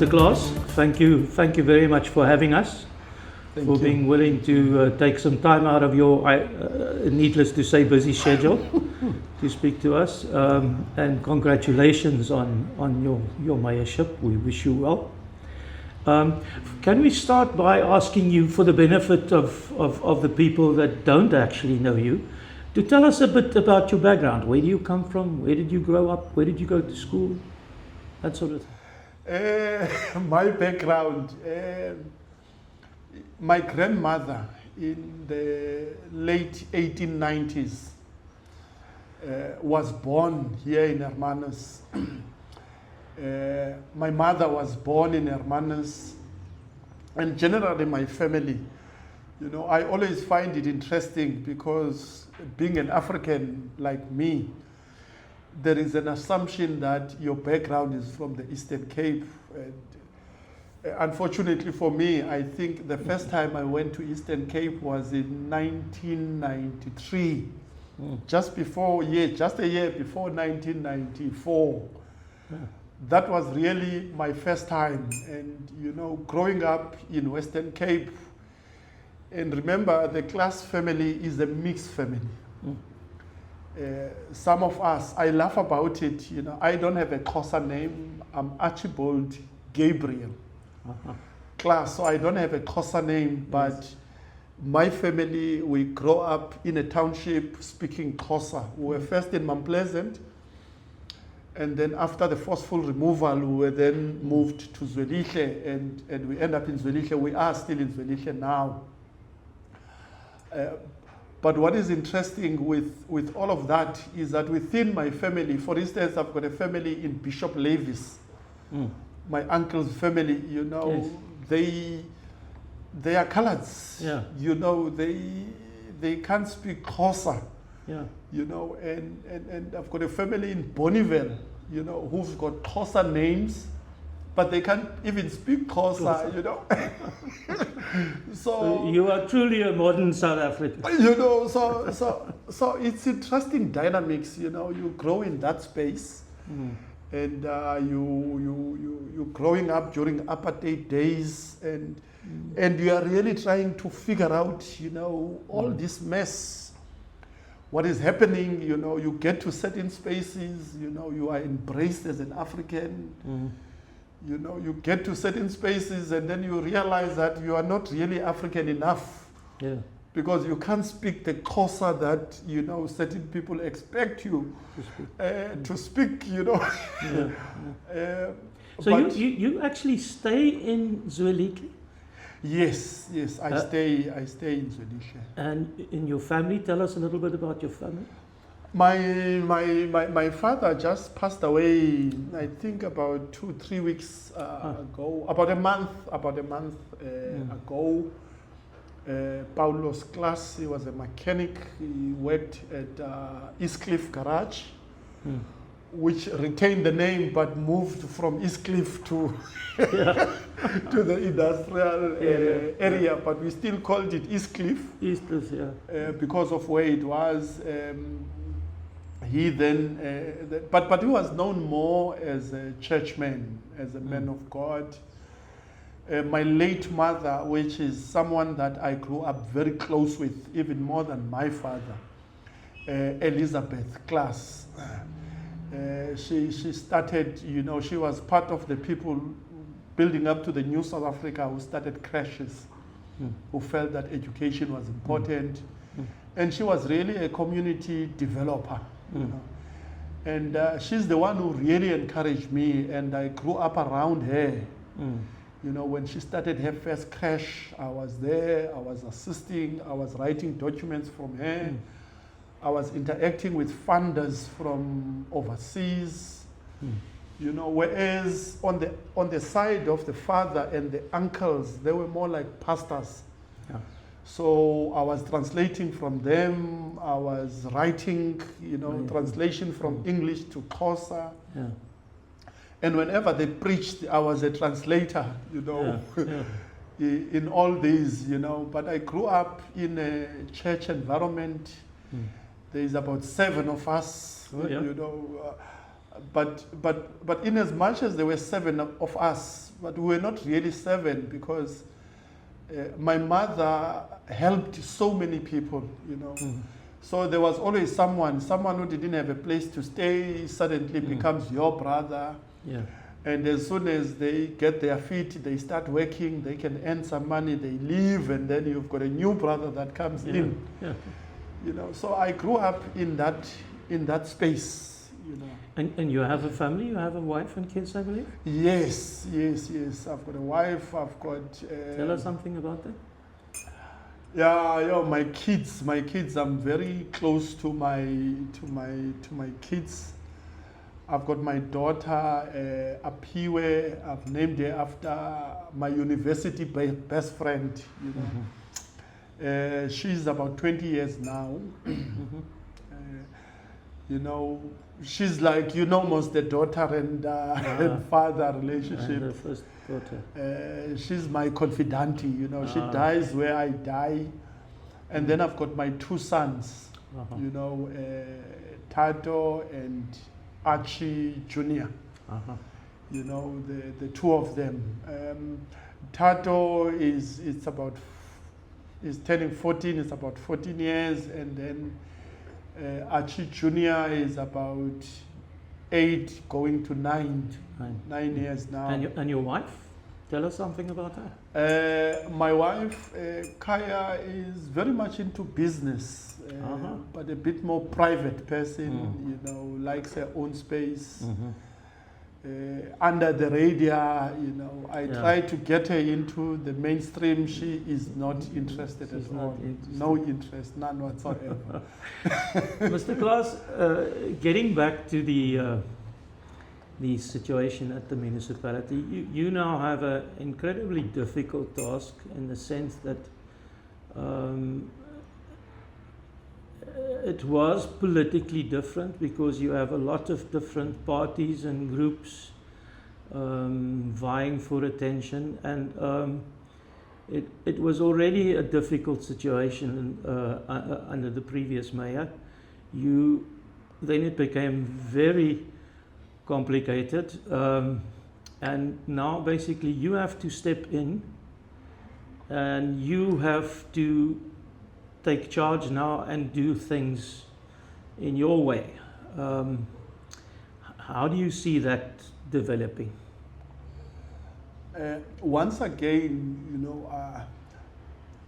Mr. Klaas. Thank you very much for having us, for being willing to take some time out of your, needless to say, busy schedule to speak to us. And congratulations on your mayorship. We wish you well. Can we start by asking you, for the benefit of the people that don't actually know you, to tell us a bit about your background? Where do you come from? Where did you grow up? Where did you go to school? That sort of thing. My background, my grandmother in the late 1890s was born here in Hermanus. My mother was born in Hermanus, and generally my family, I always find it interesting because being an African like me, there is an assumption that your background is from the Eastern Cape. And unfortunately for me, I think the first time I went to Eastern Cape was in 1993, just a year before 1994. Yeah. That was really my first time. And, growing up in Western Cape, and remember, the Klaas family is a mixed family. Some of us, I laugh about it, I don't have a Xhosa name. I'm Archibald Gabriel Klaas, so I don't have a Xhosa name, but my family, we grow up in a township speaking Xhosa. We were first in Mount Pleasant, and then after the forceful removal, we were then moved to Zwelihle, and we end up in Zwelihle. We are still in Zwelihle now. But what is interesting with all of that is that within my family, for instance, I've got a family in Bishop Levis, my uncle's family, yes. They are coloureds, yeah. They can't speak Xhosa, yeah. And I've got a family in Bonneville, who've got Xhosa names, but they can't even speak Xhosa, So you are truly a modern South African. So it's interesting dynamics. You grow in that space, and you growing up during apartheid days, and you are really trying to figure out, all this mess. What is happening? You get to certain spaces. You are embraced as an African. You get to certain spaces and then you realize that you are not really African enough. Yeah. Because you can't speak the Xhosa that, certain people expect you to speak, Yeah. So you actually stay in Zwelihle? Yes, I stay in Zwelihle. And in your family, tell us a little bit about your family. My father just passed away, I think about 2-3 weeks ago, about a month ago. Paulo's Klaas, he was a mechanic. He worked at Eastcliff Garage, which retained the name but moved from Eastcliff to to the industrial area, but we still called it Eastcliff. Eastcliff, yeah. Because of where it was. He then, but he was known more as a churchman, as a man of God. My late mother, which is someone that I grew up very close with, even more than my father, Elizabeth Klaas. She started, she was part of the people building up to the new South Africa who started crashes, who felt that education was important. And she was really a community developer. And she's the one who really encouraged me, and I grew up around her. When she started her first crash, I was there, I was assisting, I was writing documents from her, I was interacting with funders from overseas. Whereas on the side of the father and the uncles, they were more like pastors. Yeah. So I was translating from them, I was writing, translation from English to Xhosa. Yeah. And whenever they preached, I was a translator, in all these, But I grew up in a church environment. There's about 7 of us, but in as much as there were 7 of us, but we were not really 7 because my mother helped so many people, you know. So there was always someone who didn't have a place to stay suddenly becomes your brother. Yeah. And as soon as they get their feet, they start working, they can earn some money, they leave, and then you've got a new brother that comes in. Yeah. You know, so I grew up in that space, you know. And you have a family? You have a wife and kids, I believe? Yes. I've got a wife, I've got... Tell us something about that. Yeah, my kids, I'm very close to my kids. I've got my daughter, Apiwe. I've named her after my university best friend, you know. She's about 20 years now. You know, she's like, you know, almost the daughter and father relationship. And the first daughter. She's my confidante, you know. She dies where I die. And then I've got my 2 sons, you know, Tato and Archie Jr. You know, the 2 of them. Tato is turning 14, it's about 14 years, and then Archie Jr. is about 8, going to 9 years now. And your wife? Tell us something about her. My wife, Kaya, is very much into business, but a bit more private person, you know, likes her own space. Under the radar, you know, I try to get her into the mainstream. She is not interested at all. No interest, none whatsoever. Mr. Klaas, getting back to the situation at the municipality, you now have an incredibly difficult task in the sense that it was politically different because you have a lot of different parties and groups vying for attention, and it was already a difficult situation under the previous mayor. Then it became very complicated, and now basically you have to step in and you have to take charge now and do things in your way. How do you see that developing? Once again, you know,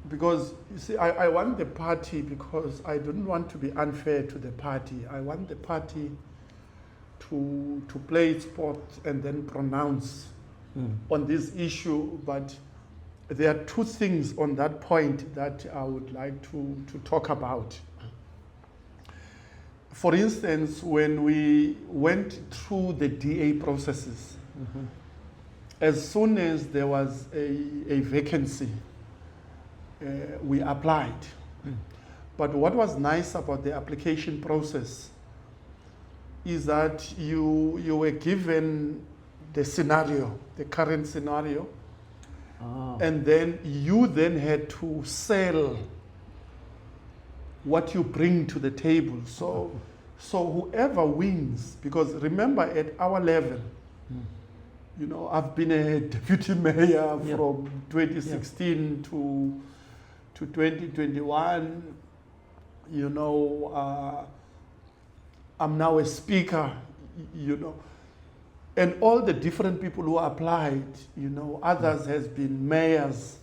because you see, I want the party, because I don't want to be unfair to the party. I want the party to play its sport and then pronounce on this issue. But there are 2 things on that point that I would like to talk about. For instance, when we went through the DA processes, as soon as there was a vacancy, we applied. But what was nice about the application process is that you were given the scenario, the current scenario, and then you then had to sell what you bring to the table. So whoever wins, because remember at our level, you know, I've been a deputy mayor from 2016 to 2021, you know, I'm now a speaker, you know, and all the different people who applied, you know, others has been mayors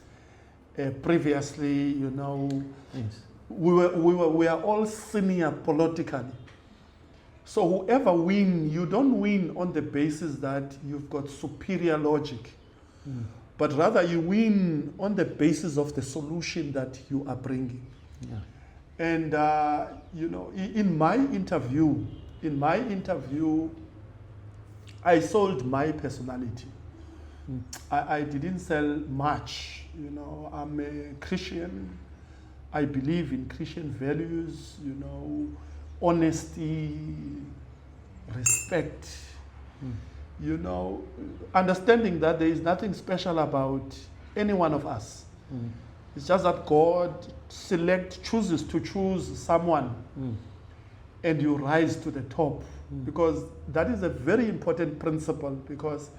previously, you know. Yes. We are all senior politically. So whoever win, you don't win on the basis that you've got superior logic, but rather you win on the basis of the solution that you are bringing. Yeah. And you know, in my interview, I sold my personality. I didn't sell much. You know, I'm a Christian. I believe in Christian values, you know, honesty, respect, you know, understanding that there is nothing special about any one of us. It's just that God chooses to choose someone and you rise to the top. Because that is a very important principle, because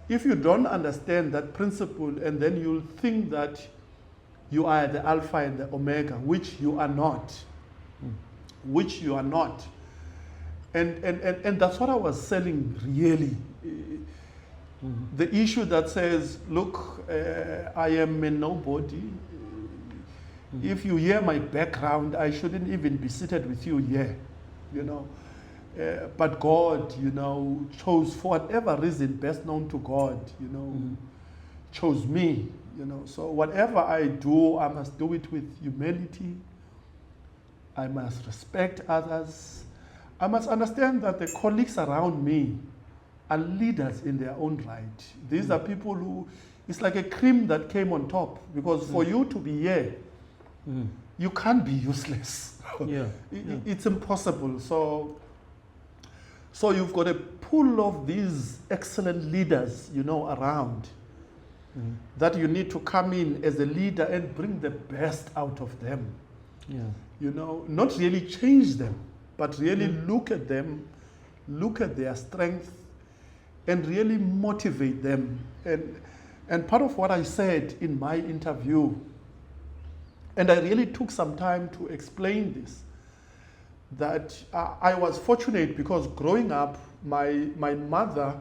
if you don't understand that principle, and then you'll think that you are the Alpha and the Omega, which you are not. Which you are not. And that's what I was selling, really. The issue that says, look, I am a nobody. If you hear my background, I shouldn't even be seated with you here, you know. But God, you know, chose, for whatever reason best known to God, you know, chose me, you know. So whatever I do, I must do it with humility. I must respect others. I must understand that the colleagues around me are leaders in their own right. These are people who, it's like a cream that came on top, because for you to be here, you can't be useless. It's impossible. So you've got a pool of these excellent leaders, you know, around, that you need to come in as a leader and bring the best out of them. You know, not really change them, but really look at them, look at their strength, and really motivate them. And part of what I said in my interview, and I really took some time to explain this, that I was fortunate because growing up, my mother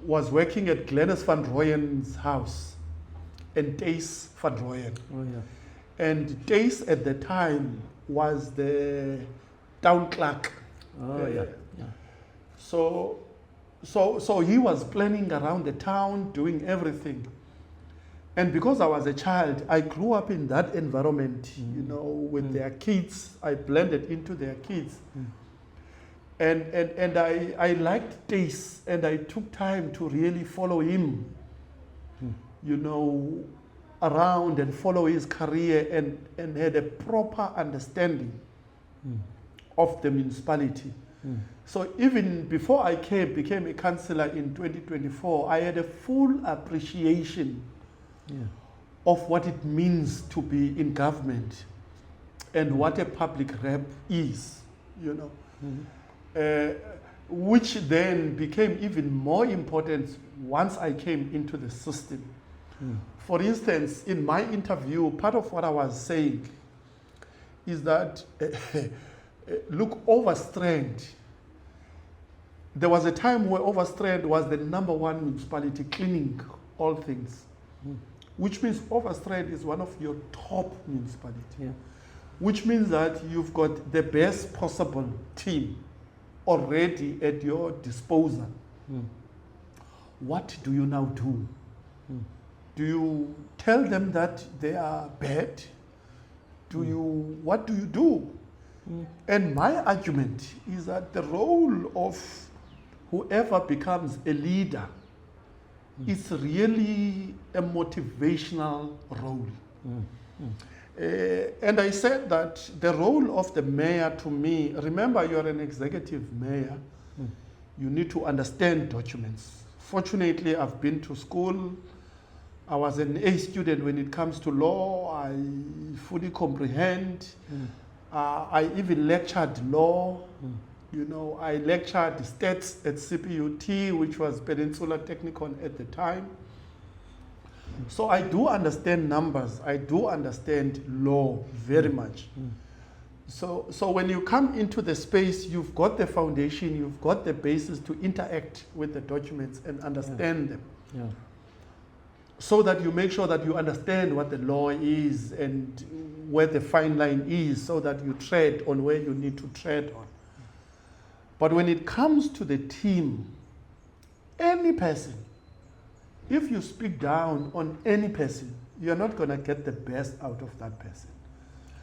was working at Glenys van Rooyen's house, and Dace van Rooyen. And Dace at the time was the town clerk. So he was planning around the town, doing everything. And because I was a child, I grew up in that environment, you know, with their kids. I blended into their kids. And I liked Dace, and I took time to really follow him, you know, around and follow his career, and had a proper understanding of the municipality. So even before I became a councillor in 2024, I had a full appreciation of what it means to be in government and what a public rep is, you know. Which then became even more important once I came into the system. For instance, in my interview, part of what I was saying is that, look, Overstrand, there was a time where Overstrand was the #1 municipality cleaning all things, which means Overstrand is one of your top municipalities, which means that you've got the best possible team already at your disposal. What do you now do? Do you tell them that they are bad? What do you do? And my argument is that the role of whoever becomes a leader is really a motivational role. And I said that the role of the mayor, to me, remember, you're an executive mayor, you need to understand documents. Fortunately, I've been to school. I was an A student when it comes to law. I fully comprehend. I even lectured law. You know, I lectured stats at CPUT, which was Peninsula Technicon at the time. So I do understand numbers. I do understand law very much. So when you come into the space, you've got the foundation, you've got the basis to interact with the documents and understand them. So that you make sure that you understand what the law is and where the fine line is, so that you tread on where you need to tread on. But when it comes to the team, any person, if you speak down on any person, you're not going to get the best out of that person.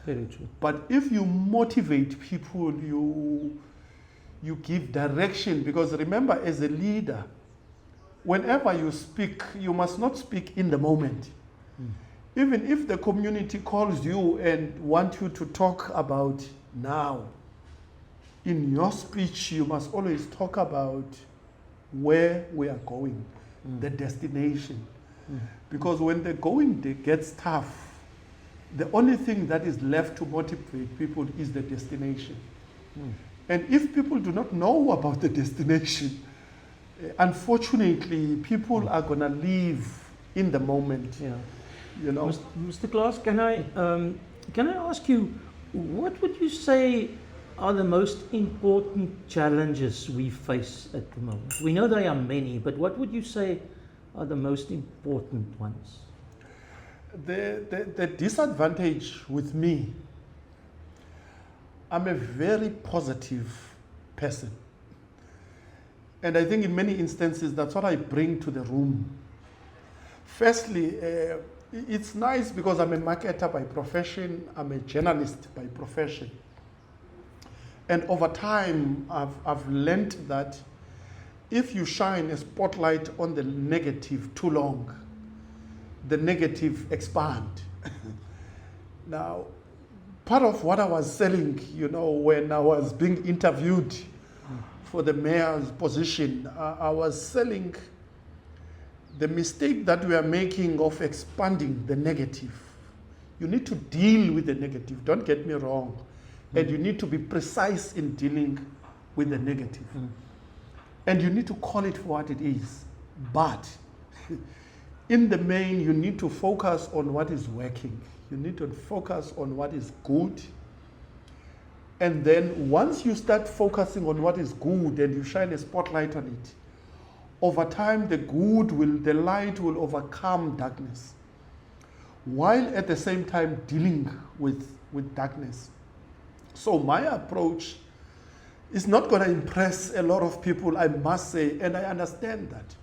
Very true. But if you motivate people, you give direction, because remember, as a leader, whenever you speak, you must not speak in the moment. Even if the community calls you and want you to talk about now, in your speech, you must always talk about where we are going, the destination. Because when the going gets tough, the only thing that is left to motivate people is the destination. And if people do not know about the destination, unfortunately, people are going to live in the moment. Yeah. You know, Mr. Klaas, can I ask you, what would you say are the most important challenges we face at the moment? We know there are many, but what would you say are the most important ones? the disadvantage with me, I'm a very positive person. And I think in many instances, that's what I bring to the room. Firstly, it's nice because I'm a marketer by profession, I'm a journalist by profession. And over time, I've learned that if you shine a spotlight on the negative too long, the negative expand. Now, part of what I was selling, when I was being interviewed for the mayor's position, I was selling the mistake that we are making of expanding the negative. You need to deal with the negative, don't get me wrong. And you need to be precise in dealing with the negative. And you need to call it for what it is. But in the main, you need to focus on what is working. You need to focus on what is good. And then once you start focusing on what is good and you shine a spotlight on it, over time the light will overcome darkness, while at the same time dealing with darkness. So my approach is not going to impress a lot of people, I must say, and I understand that.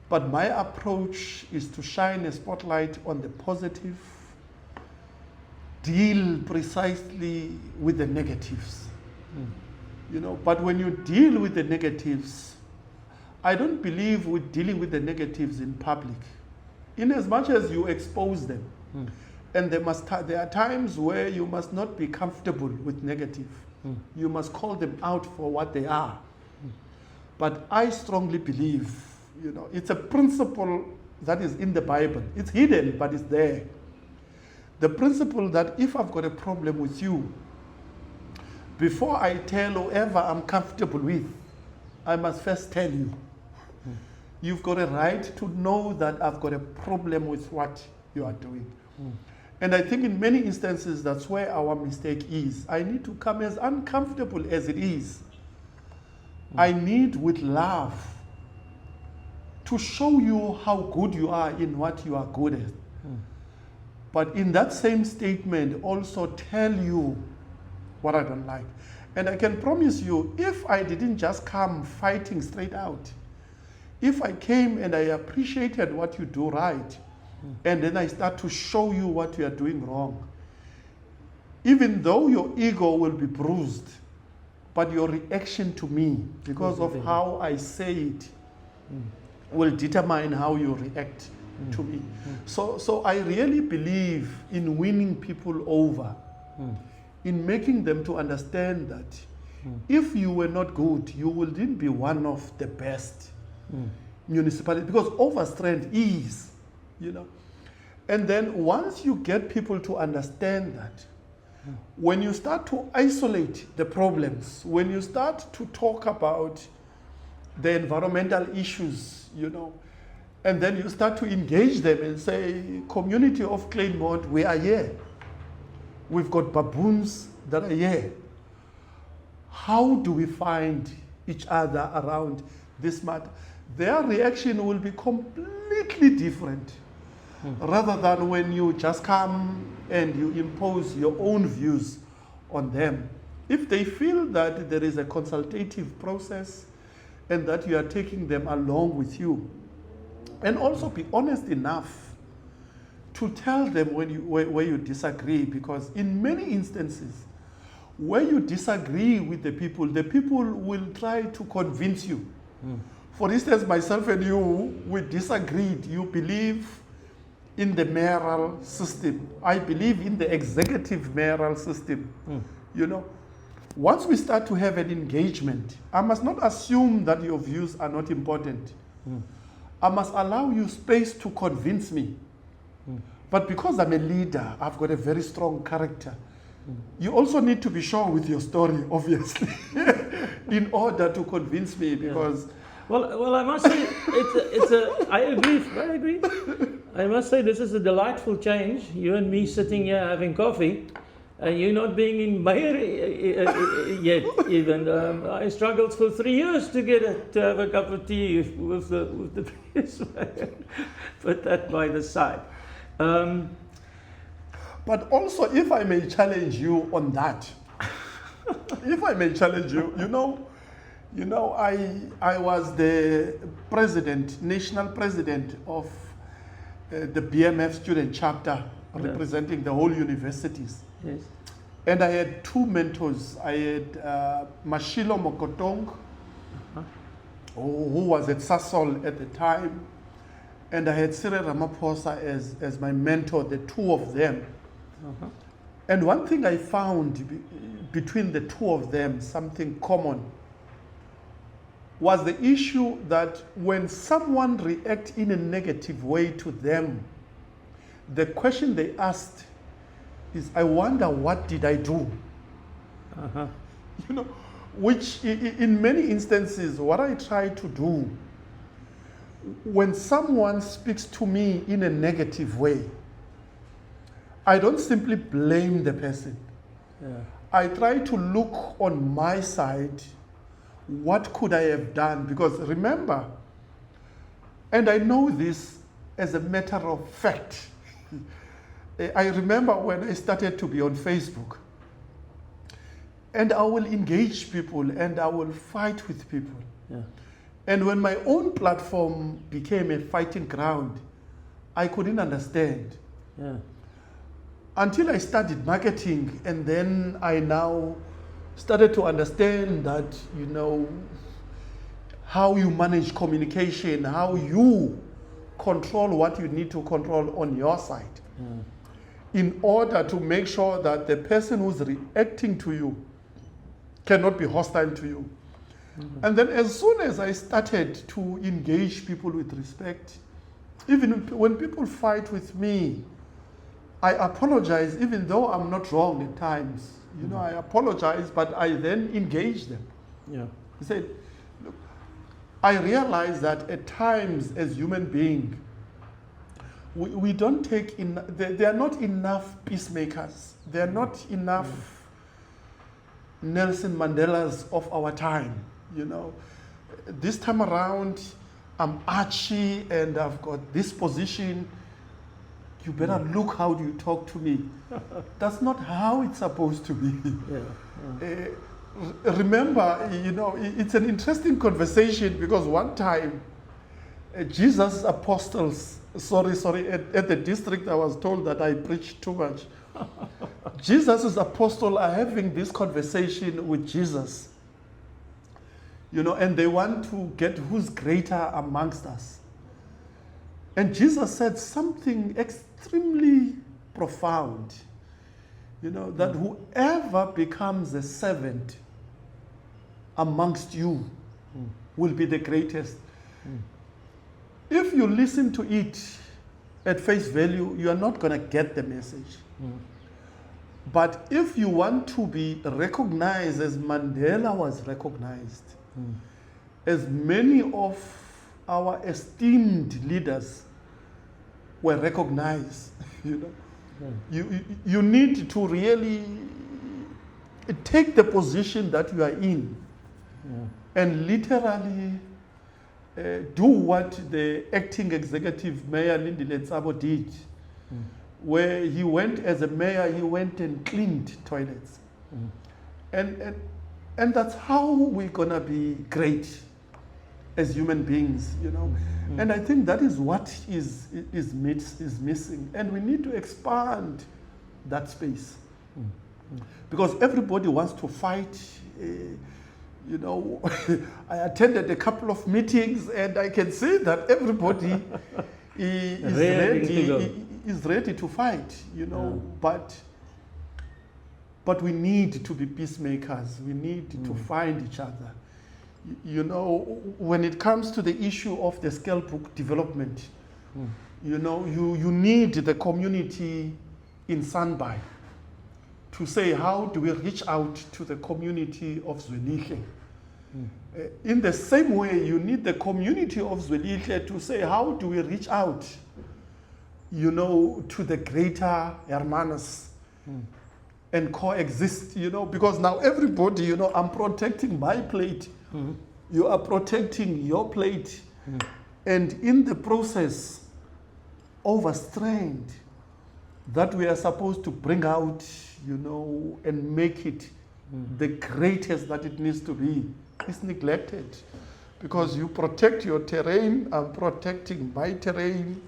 But my approach is to shine a spotlight on the positive, deal precisely with the negatives. But when you deal with the negatives, I don't believe with dealing with the negatives in public, in as much as you expose them. And there are times where you must not be comfortable with negative. You must call them out for what they are. But I strongly believe, it's a principle that is in the Bible. It's hidden, but it's there. The principle that if I've got a problem with you, before I tell whoever I'm comfortable with, I must first tell you. You've got a right to know that I've got a problem with what you are doing. And I think in many instances, that's where our mistake is. I need to come as uncomfortable as it is. I need, with love, to show you how good you are in what you are good at. But in that same statement, also tell you what I don't like. And I can promise you, if I didn't just come fighting straight out, if I came and I appreciated what you do right, and then I start to show you what you are doing wrong, even though your ego will be bruised, but your reaction to me, because of how I say it, will determine how you react to me. So I really believe in winning people over, in making them to understand that if you were not good, you wouldn't be one of the best municipalities, because Overstrand is, And then once you get people to understand that, when you start to isolate the problems, when you start to talk about the environmental issues, and then you start to engage them and say, community of Kleinmond, we are here. We've got baboons that are here. How do we find each other around this matter? Their reaction will be completely different, rather than when you just come and you impose your own views on them. If they feel that there is a consultative process and that you are taking them along with you, and also be honest enough to tell them where you disagree, because in many instances, where you disagree with the people will try to convince you. For instance, myself and you, we disagreed. You believe in the mayoral system. I believe in the executive mayoral system. Once we start to have an engagement, I must not assume that your views are not important. I must allow you space to convince me. But because I'm a leader, I've got a very strong character. You also need to be sure with your story, obviously, in order to convince me, because Well, I must say, I agree. I must say, this is a delightful change. You and me sitting here having coffee, and you not being in mayor yet. Even I struggled for 3 years to to have a cup of tea with the previous mayor. Put that by the side. But also, if I may challenge you on that, if I may challenge you, I was the president, national president of the BMF student chapter, representing the whole universities. Yes. And I had two mentors. I had Mashilo Mokotong, who was at Sasol at the time, and I had Cyril Ramaphosa as my mentor, the two of them. And one thing I found between the two of them, something common, was the issue that when someone reacts in a negative way to them, the question they asked is, I wonder, what did I do? Which in many instances, what I try to do, when someone speaks to me in a negative way, I don't simply blame the person. I try to look on my side, what could I have done? Because remember, and I know this as a matter of fact, I remember when I started to be on Facebook, and I will engage people and I will fight with people. And when my own platform became a fighting ground, I couldn't understand. Until I started marketing, and then I now started to understand that, how you manage communication, how you control what you need to control on your side, in order to make sure that the person who's reacting to you cannot be hostile to you. And then as soon as I started to engage people with respect, even when people fight with me, I apologize, even though I'm not wrong at times. I apologize, but I then engage them. I said, look, I realize that at times as human beings, we don't take in, there are not enough peacemakers. There are not enough Nelson Mandelas of our time. This time around, I'm Archie and I've got this position. You better look how you talk to me. That's not how it's supposed to be. Remember, it's an interesting conversation, because one time, Jesus' apostles, at the district I was told that I preached too much. Jesus' apostles are having this conversation with Jesus. And they want to get who's greater amongst us. And Jesus said something extremely profound, that whoever becomes a servant amongst you will be the greatest. If you listen to it at face value, you are not going to get the message. But if you want to be recognized as Mandela was recognized, as many of our esteemed leaders were recognized, you need to really take the position that you are in, and literally do what the acting executive mayor Lindile Tsabo did, where he went as a mayor, he went and cleaned toilets, and that's how we're gonna be great as human beings, And I think that is what is missing. And we need to expand that space. Because everybody wants to fight. I attended a couple of meetings and I can see that everybody is ready to fight, but we need to be peacemakers. We need to find each other. When it comes to the issue of the scale book development, you need the community in Sandby to say, how do we reach out to the community of Zwelithini? In the same way, you need the community of Zwelithle to say, how do we reach out, you know, to the greater Hermanus and coexist, you know, because now everybody, you know, I'm protecting my plate, you are protecting your plate, and in the process, Overstrand, that we are supposed to bring out, you know, and make it the greatest that it needs to be, is neglected. Because you protect your terrain, I'm protecting my terrain,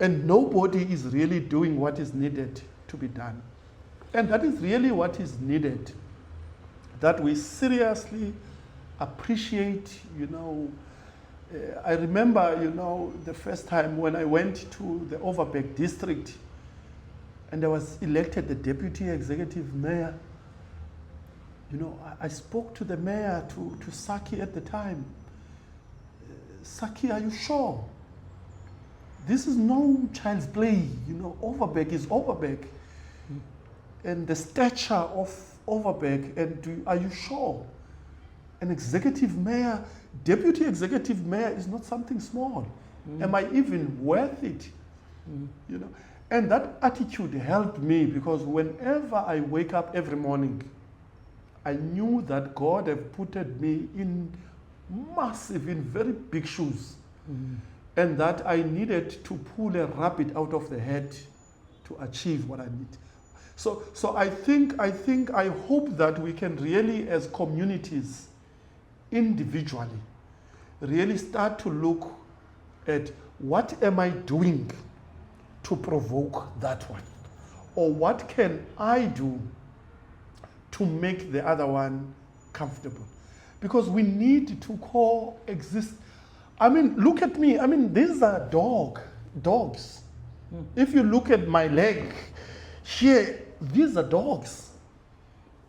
and nobody is really doing what is needed to be done. And that is really what is needed, that we seriously appreciate, you know. I remember, you know, the first time when I went to the Overberg district and I was elected the deputy executive mayor. You know, I spoke to the mayor, to Saki at the time. Saki, are you sure? This is no child's play. You know, Overberg is Overberg. And the stature of Overberg, and are you sure? An executive mayor, deputy executive mayor is not something small. Am I even worth it? You know, and that attitude helped me, because whenever I wake up every morning, I knew that God had put me in massive, in very big shoes, and that I needed to pull a rabbit out of the head to achieve what I need. So I hope that we can really, as communities, individually, really start to look at what am I doing to provoke that one, or what can I do to make the other one comfortable, because we need to coexist. I mean, look at me. I mean, these are dogs. If you look at my leg here, these are dogs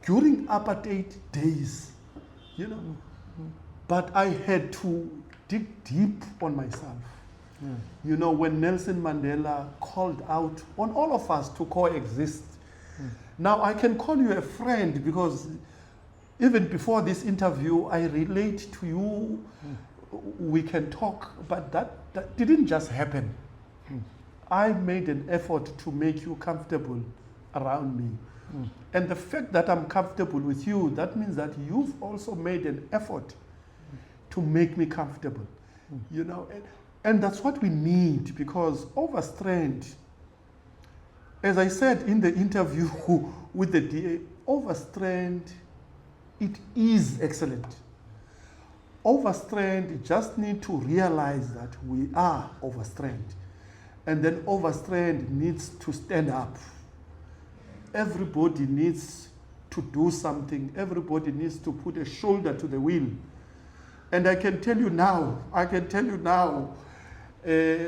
during apartheid days, you know. But I had to dig deep on myself. You know, when Nelson Mandela called out on all of us to coexist. Now I can call you a friend, because even before this interview, I relate to you, we can talk, but that didn't just happen. I made an effort to make you comfortable around me. And the fact that I'm comfortable with you, that means that you've also made an effort to make me comfortable. You know, and that's what we need, because Overstrand, as I said in the interview with the DA, Overstrand, it is excellent. Overstrand just need to realize that we are Overstrand. And then Overstrand needs to stand up. Everybody needs to do something. Everybody needs to put a shoulder to the wheel. And I can tell you now,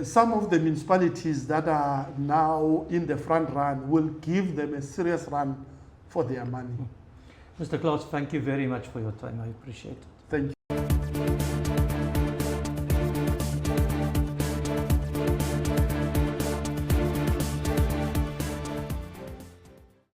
some of the municipalities that are now in the front run will give them a serious run for their money. Mr. Klaas, thank you very much for your time. I appreciate it. Thank you.